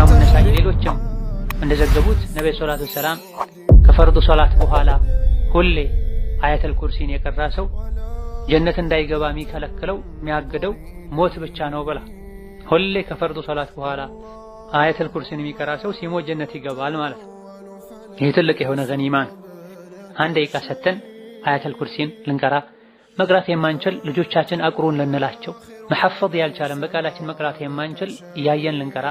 ኢማሙ ነሳኢ ሌሎችም እንደዘገቡት ነብዩ ሰለላሁ ዐለይሂ ወሰለም ከፈርዱ ሶላት በኋላ ሁሌ አያተል ኩርሲን የቀራ ሰው ጀነት እንዳይገባ የሚከለክለው የሚያግደው ሞት ብቻ ነው ብላ። ሁሌ ከፈርዱ ሶላት በኋላ አያተል ኩርሲን የሚቀራ ሰው ሲሞት ጀነት ይገባል ማለት ነው። ይህ ትልቅ የሆነ ገኒማ ነው። አንድ ደቂቃ ሰተን አያተል ኩርሲን ልንቀራ መቅራት የማንችል ልጆቻችን አቅሩን ልንላቸው መሐፈዝ ያልቻለን በቃላችን መቅራት የማንችል እያየን ልንቀራ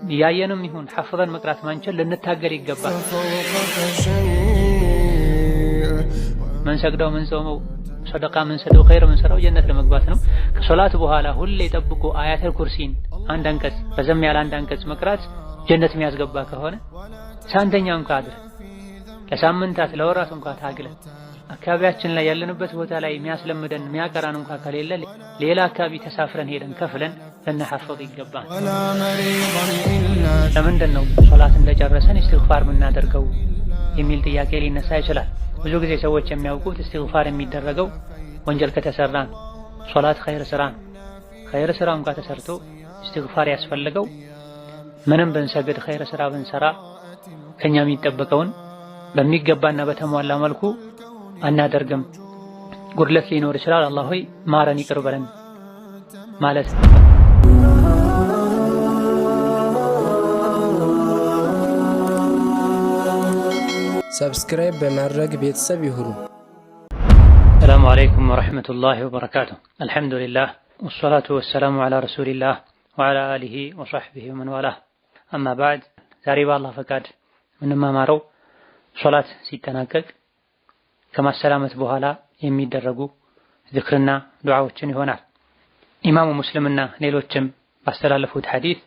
እያየንም ይሁን ሐፍዘን መቅራት ማንችል ልንታገል ይገባል። ምን ሰግደው ምን ጾመው ሰደቃ ምን ሰደው ኸይር ምን ሰራው ጀነት ለመግባት ነው። ከሶላት በኋላ ሁሌ ጠብቆ አያተል ኩርሲን አንድ አንቀጽ በዘም ያለ አንድ አንቀጽ መቅራት ጀነት የሚያስገባ ከሆነ ሳንተኛ እንኳን አድር ለሳምንታት ለወራት እንኳን ታግለን አካባቢያችን ላይ ያለንበት ቦታ ላይ የሚያስለምደን የሚያቀራን እንኳን ከሌለ ሌላ አካባቢ ተሳፍረን ሄደን ከፍለን ልንሐፈዝ ይገባል። ለምንድን ነው ሶላት እንደጨረሰን ኢስቲግፋር የምናደርገው የሚል ጥያቄ ሊነሳ ይችላል። ብዙ ጊዜ ሰዎች የሚያውቁት ኢስቲግፋር የሚደረገው ወንጀል ከተሰራ ነው። ሶላት ኸይር ስራ ነው። ኸይር ስራ እንኳን ተሰርቶ ኢስቲግፋር ያስፈልገው ምንም ብንሰግድ ኸይር ስራ ብንሰራ ከኛ የሚጠበቀውን በሚገባና በተሟላ መልኩ አናደርግም። ጉድለት ሊኖር ይችላል። አላህ ሆይ ማረን ይቅር በለን ማለት ነው። ሰብስክራይብ በማድረግ ቤተሰብ ይሁኑ። ሰላሙ አለይኩም ወራህመቱላሂ ወበረካቱሁ። አልሐምዱሊላህ ወሰላቱ ወሰላሙ ዐላ ረሱሊላህ ወዐላ አሊሂ ወሰሕቢሂ ወመን ዋላህ። አማ በዕድ ዛሬ በአላህ ፈቃድ የምንማማረው ሶላት ሲጠናቀቅ ከማሰላመት በኋላ የሚደረጉ ዝክርና ዱዓዎችን ይሆናል። ኢማሙ ሙስሊምና ሌሎችም ባስተላለፉት ሐዲስ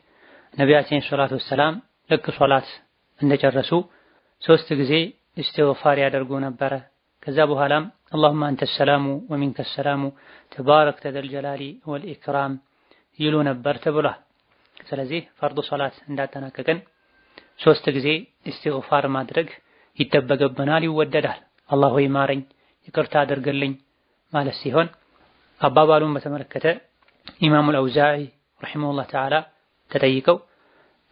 ነቢያችን ሰለላሁ ዐለይሂ ወሰለም ልክ ሶላት እንደጨረሱ 3 ጊዜ ኢስቲግፋር ያደርጉ ነበረ። ከዛ በኋላም አላሁመ አንተ ሰላሙ ወሚንከ ሰላሙ ተባረክተ ዘል ጀላሊ ወልኢክራም ይሉ ነበር ተብሏል። ስለዚህ ፈርዱ ሶላት እንዳጠናቀቅን 3 ጊዜ ኢስቲግፋር ማድረግ ይጠበቅብናል፣ ይወደዳል። አላህ ሆይ ማረኝ ይቅርታ አድርግልኝ ማለት ሲሆን አባባሉን በተመለከተ ኢማሙ አልአውዛዒ ረሂመሁላህ ተዓላ ተጠይቀው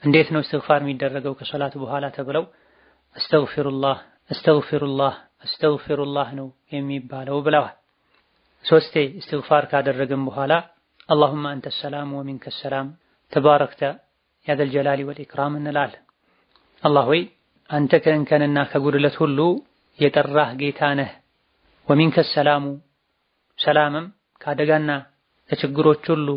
እንዴት ነው ኢስቲግፋር የሚደረገው ከሶላት በኋላ ተብለው አስተግፊሩላህ አስተግፊሩላህ አስተግፊሩላህ ነው የሚባለው ብለዋል። 3 ኢስቲግፋር ካደረግን በኋላ አላሁመ አንተ ሰላሙ ወሚንከ ሰላም ተባረክተ ያ ዘል ጀላሊ ወልኢክራም እንላለን። አላህ ሆይ አንተ ከእንከንና ከጉድለት ሁሉ የጠራህ ጌታ ነህ። ወሚንከ ሰላሙ ሰላምም ከአደጋና ከችግሮች ሁሉ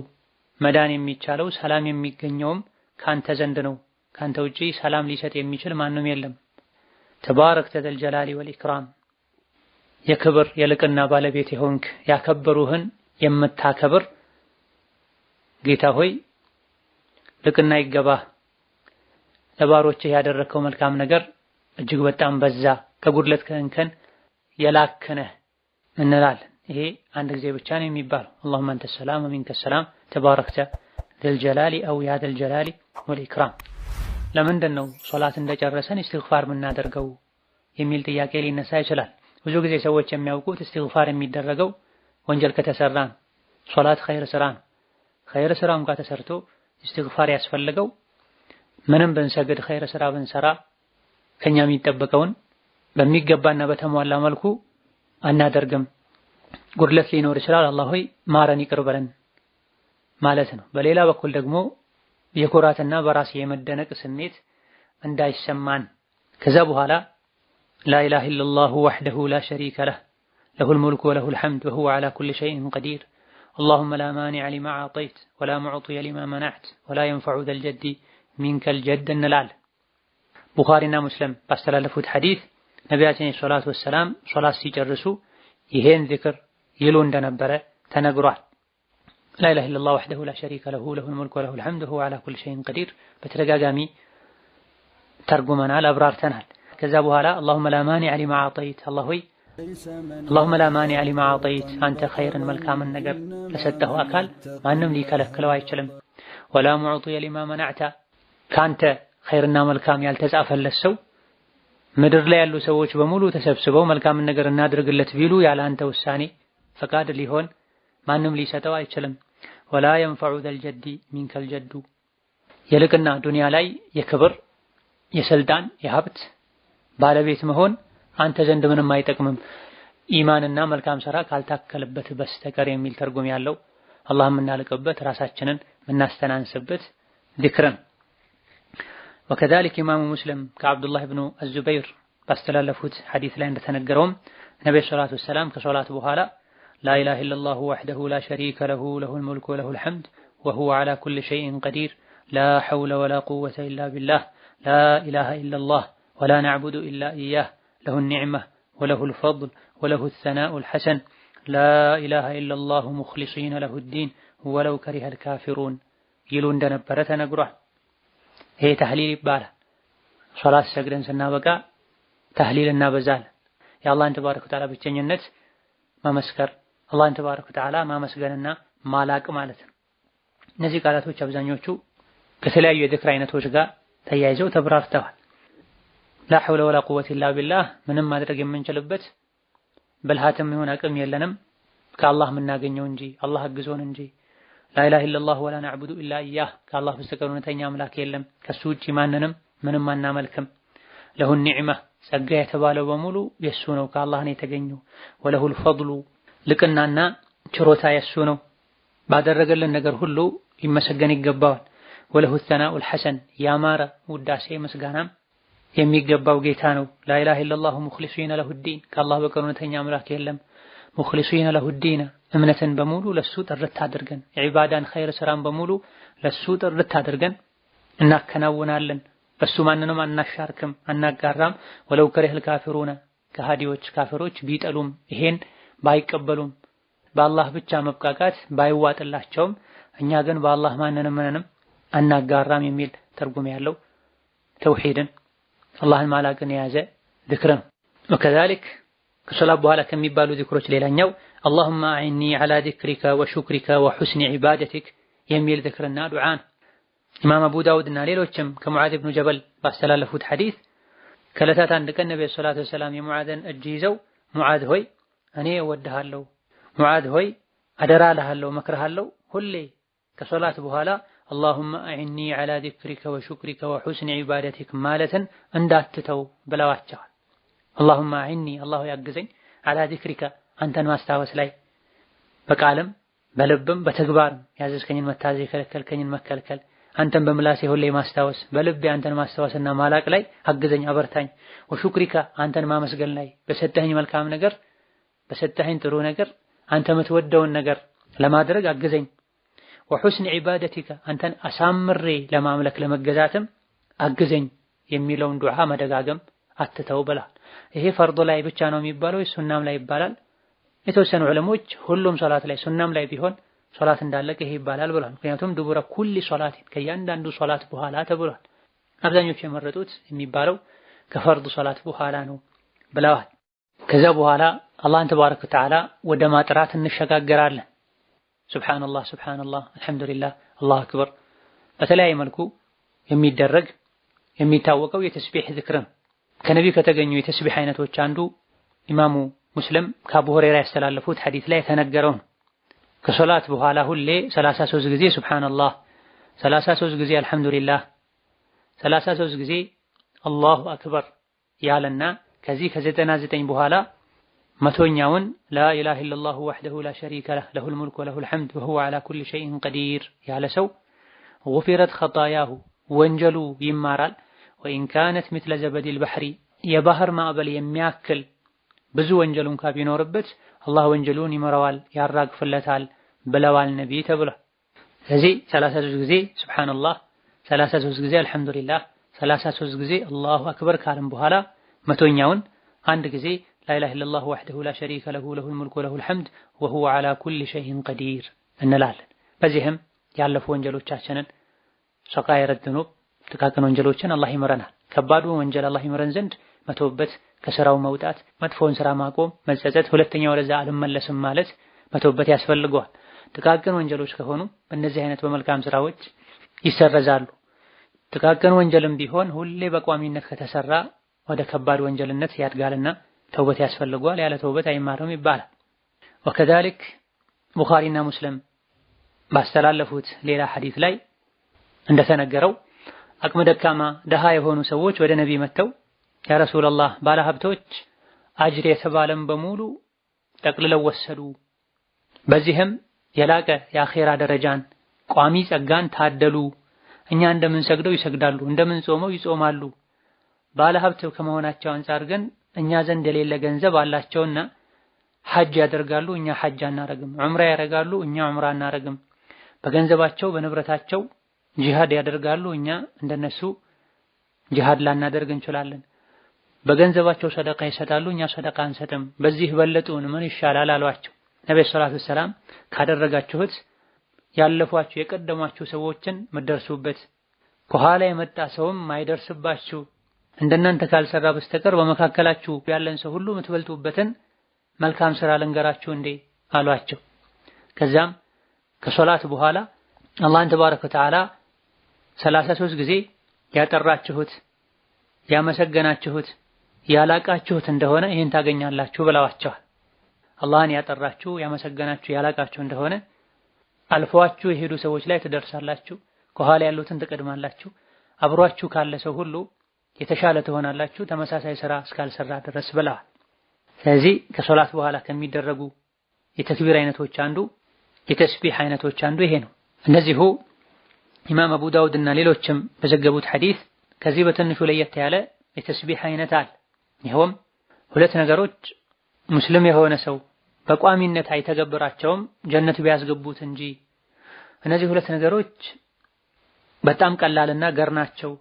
መዳን የሚቻለው ሰላም የሚገኘውም ካንተ ዘንድ ነው። ካንተ ውጪ ሰላም ሊሰጥ የሚችል ማንም የለም። ተባረክተ ዘል ጀላሊ ወልኢክራም የክብር የልቅና ባለቤት የሆንክ ያከበሩህን የምታከብር ጌታ ሆይ ልቅና ይገባህ። ለባሮችህ ያደረከው መልካም ነገር እጅግ በጣም በዛ፣ ከጉድለት ከእንከን የላከነህ እንላለን። ይሄ አንድ ጊዜ ብቻ ነው የሚባለው። አላሁመ አንተ ሰላም ወሚንከ ሰላም ተባረክተ ዘል ጀላሊ አው ያ ዘል ጀላሊ ወልኢክራም። ለምንድን ነው ሶላት እንደጨረሰን ኢስቲግፋር የምናደርገው የሚል ጥያቄ ሊነሳ ይችላል። ብዙ ጊዜ ሰዎች የሚያውቁት ኢስቲግፋር የሚደረገው ወንጀል ከተሰራ ነው። ሶላት ኸይር ስራ ነው። ኸይር ስራ እንኳን ተሰርቶ ኢስቲግፋር ያስፈልገው ምንም ብንሰግድ ኸይር ስራ ብንሰራ ከኛ የሚጠበቀውን በሚገባና በተሟላ መልኩ አናደርግም። ጉድለት ሊኖር ይችላል። አላህ ሆይ ማረን ይቅር በለን ማለት ነው። በሌላ በኩል ደግሞ የኩራትና በራስ የመደነቅ ስሜት እንዳይሰማን ከዛ በኋላ ላኢላሃ ኢለላሁ ወህደሁ ላ ሸሪከ ለህ ለሁል ሙልኩ ወለሁል ሐምድ ወሁወ ዐላ ኩሊ ሸይኢን ቀዲር አላሁመ ላ ማኒዐ ሊማ አዕጠይት ወላ ሙዕጢየ ሊማ መነዕት ወላ የንፈዑ ዘል ጀዲ ሚንከል ጀድ እንላለን። ቡኻሪና ሙስሊም ባስተላለፉት ሐዲስ ነቢያችን ሰለላሁ ዐለይሂ ወሰለም ሶላት ሲጨርሱ ይሄን ዚክር ይሉ እንደነበረ ተነግሯል። ላኢላሃ ኢለላህ ወህደሁ ላ ሸሪከ ለሁ ለሁል ሙልኩ ወለሁል ሐምድ ወሁወ ዐላ ኩሊ ሸይኢን ቀዲር በተደጋጋሚ ተርጉመናል፣ አብራርተናል። ከዛ በኋላ አላሁመ ላ ማኒዐ ሊማ አዕጠይት አላህ ሆይ አላሁመ ላ ማኒዐ ሊማ አዕጠይት አንተ ኸይርን መልካምን ነገር ለሰጠኸው አካል ማንም ሊከለክለው አይችልም። ወላ ሙዕጢየ ሊማ መነዕተ ካንተ ኸይርና መልካም ያልተጻፈለት ሰው ምድር ላይ ያሉ ሰዎች በሙሉ ተሰብስበው መልካምን ነገር እናድርግለት ቢሉ ያለ አንተ ውሳኔ ፈቃድ ሊሆን ማንም ሊሰጠው አይችልም። ወላ የንፈዑ ዘል ጀዲ ሚንከል ጀዱ የልቅና ዱንያ ላይ የክብር የስልጣን የሀብት ባለቤት መሆን አንተ ዘንድ ምንም አይጠቅምም ኢማንና መልካም ሥራ ካልታከለበት በስተቀር የሚል ትርጉም ያለው አላህ የምናልቅበት ራሳችንን የምናስተናንስበት ዚክርን። ወከዛሊክ ኢማሙ ሙስሊም ከአብዱላህ ብኑ አዙበይር ባስተላለፉት ሐዲስ ላይ እንደተነገረውም ነብዩ ሰለላሁ ዐለይሂ ወሰለም ከሶላት በኋላ ላኢላሃ ኢለላሁ ወህደሁ ላ ሸሪከ ለሁ ለሁል ሙልኩ ወለሁል ሐምድ ወሁወ ዐላ ኩሊ ሸይኢን ቀዲር ላ ሐውለ ወላ ቁወተ ኢላ ቢላህ ላ ኢላሃ ኢለላህ ወላ ነዕቡዱ ኢላ ኢያህ ለሁ ኒዕመህ ወለሁል ፈድል ወለሁ ሰናኡል ሐሰን ላ ኢላሃ ኢለላሁ ሙኽሊሲነ ለሁ ዲን ወለው ከሪሀል ካፊሩን ይሉ እንደነበረ ተነግሯል። ይሄ ተህሊል ይባላል። ሶላት ሰግደን ስናበቃ ተህሊል እናበዛለን። የአላህን ተባረከ ወተዓላ ብቸኝነት ማመስከር፣ አላህን ተባረከ ወተዓላ ማመስገንና ማላቅ ማለት ነው። እነዚህ ቃላቶች አብዛኞቹ ከተለያዩ የዝክር አይነቶች ጋር ተያይዘው ተብራርተዋል። ላ ሐውለ ወላ ቁወተ ኢላ ቢላህ ምንም ማድረግ የምንችልበት ብልሃትም ይሁን አቅም የለንም ከአላህ የምናገኘው እንጂ አላህ አግዞን እንጂ። ላኢላሃ ኢለላህ ወላ ነዕቡዱ ኢላ ኢያህ ከአላህ በስተቀር እውነተኛ አምላክ የለም፣ ከሱ ውጪ ማንንም ምንም አናመልክም። ለሁ ኒዕመህ ጸጋ የተባለው በሙሉ የሱ ነው፣ ከአላህ ነው የተገኘው። ወለሁል ፈድሉ ልቅናና ችሮታ የሱ ነው፣ ባደረገልን ነገር ሁሉ ሊመሰገን ይገባዋል። ወለሁ ሰናኡል ሐሰን ያማረ ውዳሴ ምስጋናም የሚገባው ጌታ ነው። ላኢላሃ ኢለላሁ ሙኽሊሲነ ለሁ ዲን ከአላህ በቀር እውነተኛ አምላክ የለም። ሙኽሊሲነ ለሁ ዲን እምነትን በሙሉ ለሱ ጥርት አድርገን የዒባዳን ኸይር ስራን በሙሉ ለሱ ጥርት አድርገን እናከናውናለን። በሱ ማንንም አናሻርክም አናጋራም። ወለው ከሪሀል ካፊሩነ ከሃዲዎች ካፊሮች ቢጠሉም ይሄን ባይቀበሉም በአላህ ብቻ መብቃቃት ባይዋጥላቸውም እኛ ግን በአላህ ማንንም ምንንም አናጋራም የሚል ትርጉም ያለው ተውሂድን አላህን ማላቅን የያዘ ዚክር ነው። ወከዛሊክ ከሶላት በኋላ ከሚባሉ ዚክሮች ሌላኛው አላሁመ አዒኒ ዐላ ዚክሪከ ወሹክሪከ ወሑስኒ ዒባደቲክ የሚል ዚክርና ዱዓ ነው። ኢማም አቡ ዳውድ እና ሌሎችም ከሙዓዝ ብኑ ጀበል ባስተላለፉት ሐዲስ ከዕለታት አንድ ቀን ነብዩ ሰለላሁ ዐለይሂ ወሰለም የሙዓዝን እጅ ይዘው ሙዓዝ ሆይ እኔ እወድሃለሁ፣ ሙዓዝ ሆይ አደራ እልሃለሁ፣ መክርሃለሁ ሁሌ ከሶላት በኋላ አላሁመ አዒኒ ዐላ ዚክሪከ ወሹክሪከ ወሑስኒ ዒባደቲክ ማለትን እንዳትተው ብለዋቸዋል። አላሁመ አዒኒ አላሁ ያግዘኝ፣ ዐላ ዚክሪከ አንተን ማስታወስ ላይ በቃልም በልብም በተግባርም ያዘዝከኝን መታዘዝ የከለከልከኝን መከልከል፣ አንተን በምላሴ ሁሌ ማስታወስ በልቤ አንተን ማስታወስና ማላቅ ላይ አግዘኝ አበርታኝ። ወሹክሪከ አንተን ማመስገን ላይ በሰጠኸኝ መልካም ነገር በሰጠኸኝ ጥሩ ነገር አንተ የምትወደውን ነገር ለማድረግ አግዘኝ። ወሑስኒ ዒባደቲከ አንተን አሳምሬ ለማምለክ ለመገዛትም አግዘኝ የሚለውን ዱዓ መደጋገም አትተው ብለዋል። ይሄ ፈርድ ላይ ብቻ ነው የሚባለው ሱናም ላይ ይባላል። የተወሰኑ ዑለሞች ሁሉም ሶላት ላይ ሱናም ላይ ቢሆን ሶላት እንዳለቀ ይሄ ይባላል ብለዋል። ምክንያቱም ዱቡረ ኩሊ ሶላት ከእያንዳንዱ ሶላት በኋላ ተብሏል። አብዛኞቹ የመረጡት የሚባለው ከፈርድ ሶላት በኋላ ነው ብለዋል። ከዛ በኋላ አላህን ተባረከ ወተዓላ ወደ ማጥራት እንሸጋገራለን። ሱብሃንአላህ ሱብሃንአላህ አልሐምዱሊላህ አላሁ አክበር በተለያየ መልኩ የሚደረግ የሚታወቀው የተስቢህ ዚክር ነው። ከነቢ ከተገኙ የተስቢህ አይነቶች አንዱ ኢማሙ ሙስሊም ከአቡ ሁረይራ ያስተላለፉት ሐዲስ ላይ የተነገረው ነው። ከሶላት በኋላ ሁሌ 33 ጊዜ ሱብሃንአላህ፣ 33 ጊዜ አልሐምዱሊላህ፣ 33 ጊዜ አላሁ አክበር ያለና ከዚህ ከ99 በኋላ መቶኛውን ላኢላሃ ኢለላሁ ወህደሁ ላ ሸሪከ ለህ ለሁል ሙልኩ ወለሁል ሐምድ ወሁወ ዐላ ኩሊ ሸይኢን ቀዲር ያለ ሰው ጉፊረት ኸጣያሁ ወንጀሉ ይማራል። ወኢን ካነት ሚስለ ዘበዲል በሕሪ የባህር ማዕበል የሚያክል ብዙ ወንጀሉ እንኳ ቢኖርበት አላህ ወንጀሉን ይመረዋል ያራግፍለታል ብለዋል ነብይ ተብሏል። ስለዚህ 33 ጊዜ ሱብሃንአላህ፣ 33 ጊዜ አልሐምዱሊላህ፣ 33 ጊዜ አላሁ አክበር ካለም በኋላ መቶኛውን አንድ ጊዜ ላኢላሃ ኢለላሁ ወህደሁ ላ ሸሪከ ለሁ ለሁል ሙልኩ ወለሁል ሐምድ ወሁወ ዐላ ኩሊ ሸይኢን ቀዲር እንላለን። በዚህም ያለፉ ወንጀሎቻችንን ሰቃኢረ ዙኑብ ጥቃቅን ወንጀሎችን አላህ ይምረናል። ከባዱ ወንጀል አላህ ይምረን ዘንድ መተውበት፣ ከስራው መውጣት፣ መጥፎውን ስራ ማቆም፣ መጸጸት፣ ሁለተኛ ወደዛ አልመለስም ማለት መተውበት ያስፈልገዋል። ጥቃቅን ወንጀሎች ከሆኑ በእነዚህ አይነት በመልካም ስራዎች ይሰረዛሉ። ጥቃቅን ወንጀልም ቢሆን ሁሌ በቋሚነት ከተሰራ ወደ ከባድ ወንጀልነት ያድጋልና ተውበት ያስፈልገዋል። ያለ ተውበት አይማርም ይባላል። ወከዛሊክ ቡኻሪና ሙስሊም ባስተላለፉት ሌላ ሐዲስ ላይ እንደተነገረው አቅመ ደካማ ደሃ የሆኑ ሰዎች ወደ ነቢ መጥተው ያ ረሱላህ ባለሀብቶች አጅር የተባለም በሙሉ ጠቅልለው ወሰዱ፣ በዚህም የላቀ የአኼራ ደረጃን ቋሚ ጸጋን ታደሉ፣ እኛ እንደምንሰግደው ይሰግዳሉ፣ እንደምንጾመው ይጾማሉ፣ ባለሀብት ከመሆናቸው አንፃር ግን እኛ ዘንድ የሌለ ገንዘብ አላቸውና ሐጅ ያደርጋሉ፣ እኛ ሐጅ አናረግም፣ ዑምራ ያደርጋሉ፣ እኛ ዑምራ አናረግም፣ በገንዘባቸው በንብረታቸው ጂሃድ ያደርጋሉ፣ እኛ እንደነሱ ጂሃድ ላናደርግ እንችላለን፣ በገንዘባቸው ሰደቃ ይሰጣሉ፣ እኛ ሰደቃ አንሰጥም፣ በዚህ በለጡን ምን ይሻላል አሏቸው። ነብዩ ሰለላሁ ዐለይሂ ወሰለም ካደረጋችሁት ያለፏችሁ የቀደሟችሁ ሰዎችን መደርሱበት፣ ከኋላ የመጣ ሰውም ማይደርስባችሁ፣ እንደናንተ ካልሰራ በስተቀር በመካከላችሁ ያለን ሰው ሁሉ የምትበልጡበትን መልካም ስራ ልንገራችሁ እንዴ አሏቸው። ከዛም ከሶላት በኋላ አላህን ተባረከ ወተዓላ 33 ጊዜ ያጠራችሁት ያመሰገናችሁት ያላቃችሁት እንደሆነ ይህን ታገኛላችሁ ብለዋቸዋል። አላህን ያጠራችሁ ያመሰገናችሁ ያላቃችሁ እንደሆነ አልፏችሁ የሄዱ ሰዎች ላይ ትደርሳላችሁ፣ ከኋላ ያሉትን ትቀድማላችሁ፣ አብሯችሁ ካለ ሰው ሁሉ የተሻለ ትሆናላችሁ ተመሳሳይ ስራ እስካልሰራ ድረስ ብለዋል። ስለዚህ ከሶላት በኋላ ከሚደረጉ የተክቢር አይነቶች አንዱ የተስቢህ አይነቶች አንዱ ይሄ ነው። እነዚሁ ኢማም አቡ ዳውድ እና ሌሎችም በዘገቡት ሐዲስ ከዚህ በትንሹ ለየት ያለ የተስቢህ አይነት አለ። ይኸውም ሁለት ነገሮች ሙስሊም የሆነ ሰው በቋሚነት አይተገብራቸውም ጀነት ቢያስገቡት እንጂ እነዚህ ሁለት ነገሮች በጣም ቀላልና ገር ናቸው።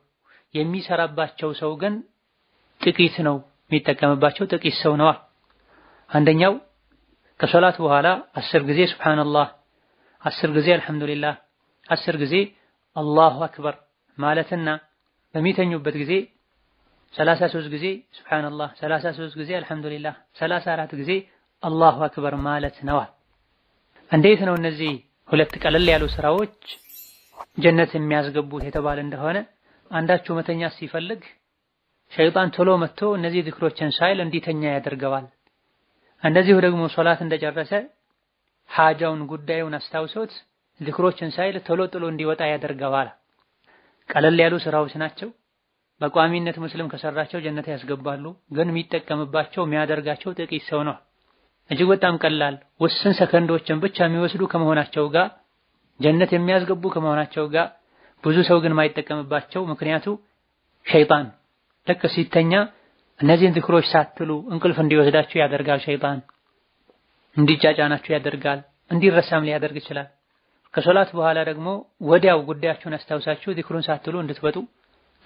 የሚሰራባቸው ሰው ግን ጥቂት ነው፣ የሚጠቀምባቸው ጥቂት ሰው ነው። አንደኛው ከሶላት በኋላ 10 ጊዜ ሱብሃንአላህ፣ 10 ጊዜ አልሐምዱሊላህ፣ 10 ጊዜ አላሁ አክበር ማለትና በሚተኙበት ጊዜ 33 ጊዜ ሱብሃንአላህ፣ 33 ጊዜ አልሐምዱሊላህ፣ 34 ጊዜ አላሁ አክበር ማለት ነው። እንዴት ነው እነዚህ ሁለት ቀለል ያሉ ስራዎች ጀነት የሚያስገቡት የተባለ እንደሆነ አንዳችሁ መተኛ ሲፈልግ ሸይጣን ቶሎ መጥቶ እነዚህ ዚክሮችን ሳይል እንዲተኛ ያደርገዋል። እንደዚሁ ደግሞ ሶላት እንደጨረሰ ሐጃውን ጉዳዩን አስታውሶት ዚክሮችን ሳይል ቶሎ ጥሎ እንዲወጣ ያደርገዋል። ቀለል ያሉ ስራዎች ናቸው። በቋሚነት ሙስሊም ከሰራቸው ጀነት ያስገባሉ። ግን የሚጠቀምባቸው የሚያደርጋቸው ጥቂት ሰው ነው። እጅግ በጣም ቀላል ውስን ሰከንዶችን ብቻ የሚወስዱ ከመሆናቸው ጋር ጀነት የሚያስገቡ ከመሆናቸው ጋር ብዙ ሰው ግን ማይጠቀምባቸው ምክንያቱ ሸይጣን ልክ ሲተኛ እነዚህን ዚክሮች ሳትሉ እንቅልፍ እንዲወስዳችሁ ያደርጋል። ሸይጣን እንዲጫጫናችሁ ያደርጋል። እንዲረሳም ሊያደርግ ይችላል። ከሶላት በኋላ ደግሞ ወዲያው ጉዳያችሁን አስታውሳችሁ ዚክሩን ሳትሉ እንድትወጡ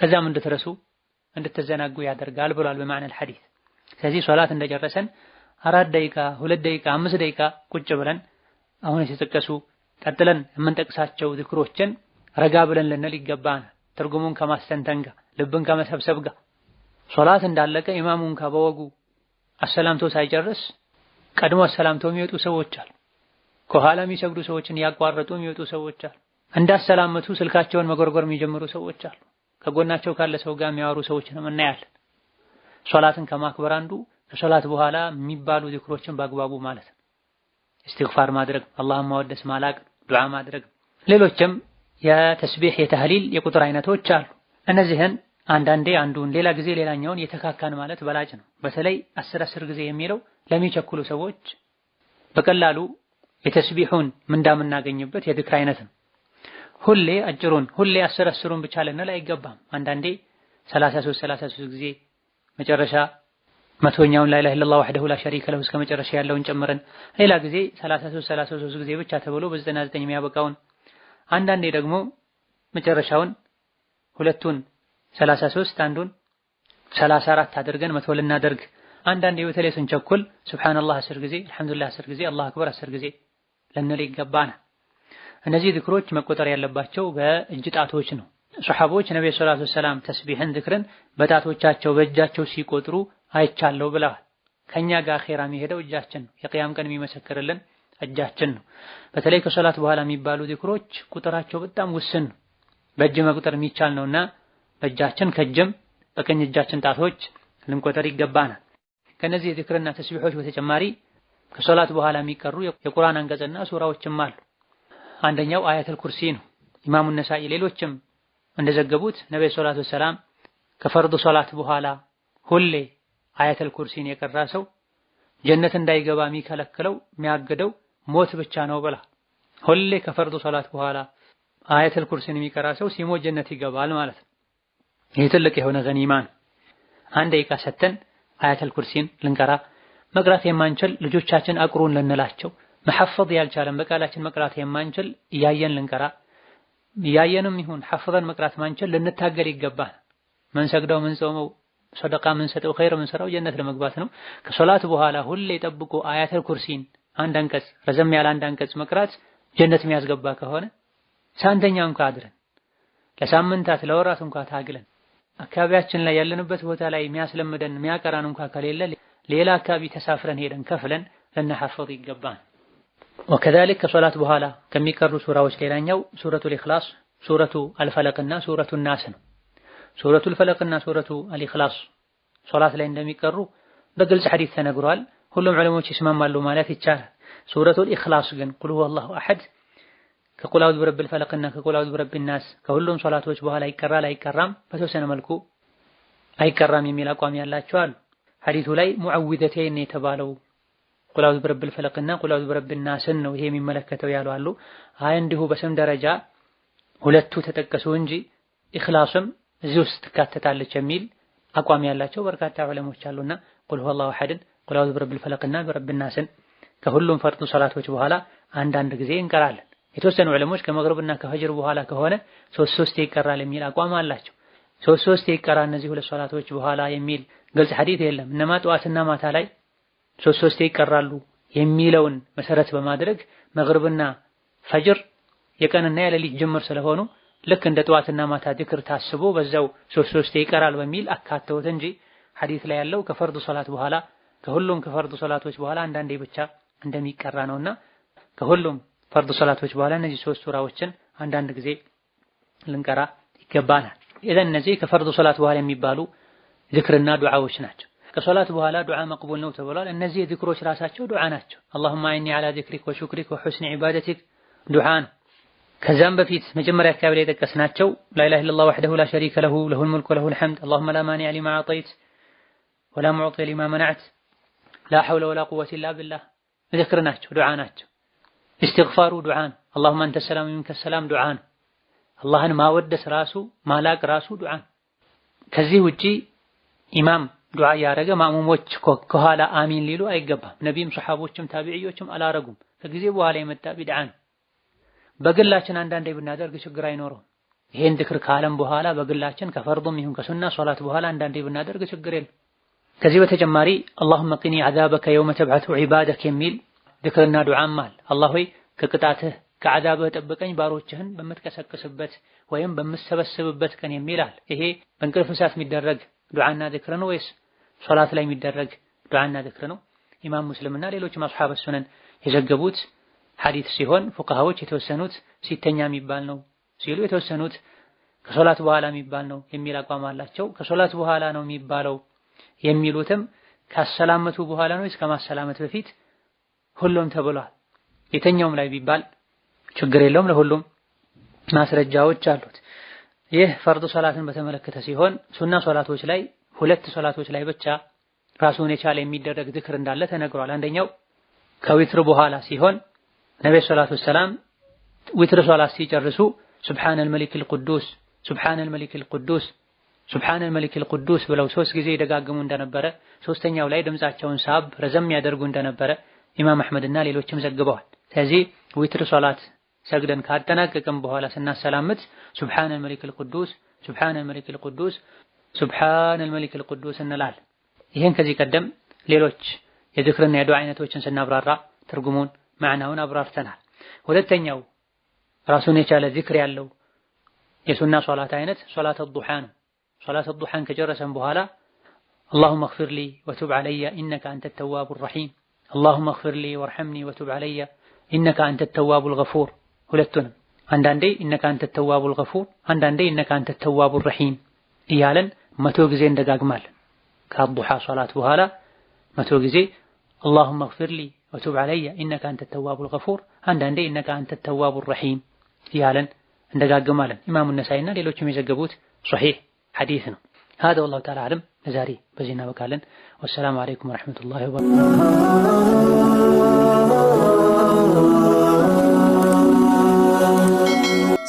ከዛም እንድትረሱ እንድትዘናጉ ያደርጋል ብሏል በማዕነል ሐዲስ። ስለዚህ ሶላት እንደጨረሰን 4 ደቂቃ 2 ደቂቃ 5 ደቂቃ ቁጭ ብለን አሁን የተጠቀሱ ቀጥለን የምንጠቅሳቸው ዚክሮችን ረጋ ብለን ልንል ይገባናል። ትርጉሙን ከማስተንተን ጋር ልብን ከመሰብሰብ ጋር ሶላት እንዳለቀ ኢማሙን ከበወጉ አሰላምቶ ሳይጨርስ ቀድሞ አሰላምቶ የሚወጡ ሰዎች አሉ። ከኋላ የሚሰግዱ ሰዎችን ያቋረጡ የሚወጡ ሰዎች አሉ። እንዳሰላመቱ ስልካቸውን መጎርጎር የሚጀምሩ ሰዎች አሉ። ከጎናቸው ካለ ሰው ጋር የሚያወሩ ሰዎችን እናያለን። ሶላትን ከማክበር አንዱ ከሶላት በኋላ የሚባሉ ዚክሮችን በአግባቡ ማለት ነው። ኢስቲግፋር ማድረግ፣ አላህን ማወደስ፣ ማላቅ፣ ዱዓ ማድረግ፣ ሌሎችም የተስቢህ የተህሊል የቁጥር አይነቶች አሉ። እነዚህን አንዳንዴ አንዱን ሌላ ጊዜ ሌላኛውን የተካካን ማለት በላጭ ነው። በተለይ 10 ጊዜ የሚለው ለሚቸኩሉ ሰዎች በቀላሉ የተስቢሁን ምንዳ የምናገኝበት የዝክር አይነት ነው። ሁሌ አጭሩን ሁሌ 10 ብቻ ልንል አይገባም። አንዳንዴ 33 ጊዜ መጨረሻ መቶኛውን ላ ኢላሀ ኢለላህ ወህደሁ ላ ሸሪከ ለሁ እስከ መጨረሻ ያለውን ጨምረን ሌላ ጊዜ 33 ጊዜ ብቻ ተብሎ በ99 የሚያበቃውን አንዳንዴ ደግሞ መጨረሻውን ሁለቱን 33 አንዱን 34 አድርገን መቶ ልናደርግ አንዳንዴ በተለይ ስንቸኩል ሱብሃንአላህ 10 ጊዜ አልሐምዱሊላህ 10 ጊዜ አላሁ አክበር 10 ጊዜ ልንል ይገባናል። እነዚህ ዚክሮች መቆጠር ያለባቸው በእጅ ጣቶች ነው። ሱሐቦች ነብዩ ሰለላሁ ዐለይሂ ወሰለም ተስቢህን ዚክርን በጣቶቻቸው በእጃቸው ሲቆጥሩ አይቻለው ብለዋል። ከኛ ጋር አኺራ የሚሄደው እጃችን ነው። የቂያም ቀን የሚመሰክርልን እጃችን ነው። በተለይ ከሶላት በኋላ የሚባሉ ዚክሮች ቁጥራቸው በጣም ውስን ነው። በእጅ መቁጠር የሚቻል ነውና በእጃችን ከእጅም በቀኝ እጃችን ጣቶች ልንቆጠር ይገባናል። ከነዚህ ዚክርና ተስቢሖች በተጨማሪ ከሶላት በኋላ የሚቀሩ የቁርአን አንቀጽና ሱራዎችም አሉ። አንደኛው አያተል ኩርሲ ነው። ኢማሙ ነሳኢ ሌሎችም እንደዘገቡት ነብዩ ሰለላሁ ዐለይሂ ወሰለም ከፈርዱ ሶላት በኋላ ሁሌ አያተል ኩርሲን የቀራ ሰው ጀነት እንዳይገባ የሚከለክለው የሚያገደው ሞት ብቻ ነው ብላ። ሁሌ ከፈርዱ ሶላት በኋላ አያተል ኩርሲን የሚቀራ ሰው ሲሞት ጀነት ይገባል ማለት ነው። ይህ ትልቅ የሆነ ገኒማ ነው። አንድ ደቂቃ ሰተን አያተል ኩርሲን ልንቀራ፣ መቅራት የማንችል ልጆቻችን አቅሩን ልንላቸው፣ መሐፈዝ ያልቻለን በቃላችን መቅራት የማንችል እያየን ልንቀራ፣ እያየንም ይሁን ሐፍዘን መቅራት ማንችል ልንታገል ይገባል። መንሰግደው ምንጾመው ሰደቃ ምንሰጠው ኸይር ምንሰራው ጀነት ለመግባት ነው። ከሶላት በኋላ ሁሌ ጠብቆ አያተል ኩርሲን አንድ አንቀጽ ረዘም ያለ አንድ አንቀጽ መቅራት ጀነት የሚያስገባ ከሆነ ሳንተኛ እንኳን አድረን ለሳምንታት ለወራት እንኳን ታግለን አካባቢያችን ላይ ያለንበት ቦታ ላይ የሚያስለምደን የሚያቀራን እንኳን ከሌለ ሌላ አካባቢ ተሳፍረን ሄደን ከፍለን ልንሐፈዝ ይገባል። ወከዛሊክ ከሶላት በኋላ ከሚቀሩ ሱራዎች ሌላኛው ሱረቱል ኢኽላስ፣ ሱረቱ አልፈለቅና ሱረቱ ናስ ነው። ሱረቱል ፈለቅና ሱረቱ አልኢኽላስ ሶላት ላይ እንደሚቀሩ በግልጽ ሐዲስ ተነግሯል። ሁሉም ዑለሞች ይስማማሉ ማለት ይቻላል። ሱረቱል ኢኽላስ ግን ቁል ሁወላሁ አሐድ ከቁል አዑዙ ቢረቢል ፈለቅና ከቁል አዑዙ ቢረቢን ናስ ከሁሉም ሶላቶች በኋላ ይቀራል አይቀራም? በተወሰነ መልኩ አይቀራም የሚል አቋም ያላቸው አሉ። ሐዲሱ ላይ ሙዐዊዘተይን የተባለው ቁል አዑዙ ቢረቢል ፈለቅና ቁል አዑዙ ቢረቢን ናስን ነው ይሄ የሚመለከተው ያሉ አሉ። አይ እንዲሁ በስም ደረጃ ሁለቱ ተጠቀሱ እንጂ ኢኽላስም እዚህ ውስጥ ትካተታለች የሚል አቋም ያላቸው በርካታ ዑለሞች አሉና ቁል ሁወላሁ አሐድን ቁል አዑዙ ቢረቢል ፈለቅና ቢረቢን ናስን ከሁሉም ፈርዱ ሶላቶች በኋላ አንዳንድ ጊዜ እንቀራለን። የተወሰኑ ዑለሞች ከመግሪብና ከፈጅር በኋላ ከሆነ ሶስት ይቀራል የሚል አቋም አላቸው። ሶስት ይቀራ እነዚህ ሁለት ሶላቶች በኋላ የሚል ግልጽ ሐዲስ የለም። እነማ ጠዋትና ማታ ላይ ሶስት ይቀራሉ የሚለውን መሰረት በማድረግ መግሪብና ፈጅር የቀንና የሌሊት ጅምር ስለሆኑ ልክ እንደ ጠዋትና ማታ ዚክር ታስቦ በዛው ሶስት ይቀራል በሚል አካተውት እንጂ ሐዲስ ላይ ያለው ከፈርዱ ሶላት በኋላ ከሁሉም ከፈርዱ ሶላቶች በኋላ አንዳንዴ ብቻ እንደሚቀራ ነውና ከሁሉም ፈርዱ ሶላቶች በኋላ እነዚህ ሶስት ሱራዎችን አንዳንድ ጊዜ ልንቀራ ይገባናል። ኢዘን እነዚህ ከፈርዱ ሶላት በኋላ የሚባሉ ዚክርና ዱዓዎች ናቸው። ከሶላት በኋላ ዱዓ መቅቡል ነው ተብሏል። እነዚህ ዚክሮች ራሳቸው ዱዓ ናቸው። አላሁመ ኢኒ ዐላ ዚክሪክ ወሹክሪክ ወሑስኒ ዒባደቲክ ዱዓ ነው። ከዛም በፊት መጀመሪያ አካባቢ ላይ የጠቀስናቸው ላኢላሃ ኢለላህ ወህደሁ ላ ሸሪከ ለሁ ለሁል ሙልኩ ወለሁል ሐምድ አላሁመ ላ ማኒዐ ሊማ አዕጠይት ወላ ሙዕጢየ ሊማ መነዕት ላ ሐውለ ወላ ቁወተ ኢላ ቢላህ ዚክር ናቸው፣ ዱዓ ናቸው። ኢስቲግፋሩ ዱዓ ነው። አላሁመ አንተ ሰላም ወሚንከ ሰላም ዱዓ ነው። አላህን ማወደስ ራሱ ማላቅ ራሱ ዱዓ ነው። ከዚህ ውጪ ኢማም ዱዓ ያረገ ማእሙሞች ከኋላ አሚን ሊሉ አይገባም። ነቢይም ሰሐቦችም ታቢዒዮችም አላረጉም። ከጊዜ በኋላ የመጣ ቢድዓ ነው። በግላችን አንዳንዴ ብናደርግ ችግር አይኖረውም። ይሄን ዚክር ካለም በኋላ በግላችን ከፈርዱም ይሁን ከሱና ሶላት በኋላ አንዳንዴ ብናደርግ ችግር የለም። ከዚህ በተጨማሪ አላሁመ ቂኒ ዐዛበከ የውመ ተብዐቱ ዒባደክ የሚል ዚክርና ዱዓም አለ። አላህ ሆይ ከቅጣትህ ከዐዛብህ ጠብቀኝ ባሮችህን በምትቀሰቅስበት ወይም በምትሰበስብበት ቀን የሚል አለ። ይሄ በእንቅልፍ ሰዓት የሚደረግ ዱዓና ዚክር ነው ወይስ ሶላት ላይ የሚደረግ ዱዓና ዚክር ነው? ኢማም ሙስሊምና ሌሎችም አስሐበ ሱነን የዘገቡት ሐዲስ ሲሆን ፉቃሃዎች የተወሰኑት ሲተኛ የሚባል ነው ሲሉ የተወሰኑት ከሶላት በኋላ የሚባል ነው የሚል አቋም አላቸው። ከሶላት በኋላ ነው የሚባለው የሚሉትም ካሰላመቱ በኋላ ነው እስከ ማሰላመት በፊት ሁሉም ተብሏል። የተኛውም ላይ ቢባል ችግር የለውም። ለሁሉም ማስረጃዎች አሉት። ይህ ፈርዱ ሶላትን በተመለከተ ሲሆን ሱና ሶላቶች ላይ ሁለት ሶላቶች ላይ ብቻ ራሱን የቻለ የሚደረግ ዚክር እንዳለ ተነግሯል። አንደኛው ከዊትር በኋላ ሲሆን ነብዩ ሰለላሁ ዐለይሂ ወሰለም ዊትር ሶላት ሲጨርሱ ሱብሃነል መሊክል ቅዱስ ሱብሃነል መሊክል ቅዱስ ሱብሃነል መሊክል ቅዱስ ብለው 3 ጊዜ ይደጋግሙ እንደነበረ፣ ሶስተኛው ላይ ድምጻቸውን ሳብ ረዘም ያደርጉ እንደነበረ ኢማም አህመድና ሌሎችም ዘግበዋል። ስለዚህ ዊትር ሶላት ሰግደን ካጠናቀቅን በኋላ ስናሰላምት ሱብሃነል መሊክል ቅዱስ ሱብሃነል መሊክል ቅዱስ ሱብሃነል መሊክል ቅዱስ እንላለን። ይሄን ከዚህ ቀደም ሌሎች የዚክርና የዱዓ አይነቶችን ስናብራራ ትርጉሙን ማዕናውን አብራርተናል። ሁለተኛው ራሱን የቻለ ዚክር ያለው የሱና ሶላት አይነት ሶላት አልዱሃ ነው። ሶላት አልዱሃን ከጨረሰን በኋላ አላሁመ እግፊር ሊ ወቱብ ዐለየ ኢነከ አንተ ተዋቡር ረሒም አላሁመ እግፊር ሊ ወርሐምኒ ወቱብ ዐለየ ኢነከ አንተ ተዋቡል ገፉር። ሁለቱንም አንዳንዴ ኢነከ አንተ ተዋቡል ገፉር አንዳንዴ ኢነከ አንተ ተዋቡር ረሒም እያለን 100 ጊዜ እንደጋግማለን። ከአልዱሃ ሶላት በኋላ 100 ጊዜ አላሁመ እግፊር ሊ ወቱብ ዐለየ ኢነከ አንተ ተዋቡል ገፉር አንዳንዴ ኢነከ አንተ ተዋቡር ረሒም እያለን እንደጋገማለን። ኢማሙ ነሳኢና ሌሎችም የዘገቡት ሶሒህ ሐዲስ ነው። هذا والله تعالى أعلم። ለዛሬ በዚህ እናበቃለን። ወሰላሙ አለይኩም ወረሕመቱላሂ ወበረካቱህ።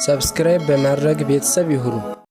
ሰብስክራይብ በማድረግ ቤተሰብ ይሁኑ።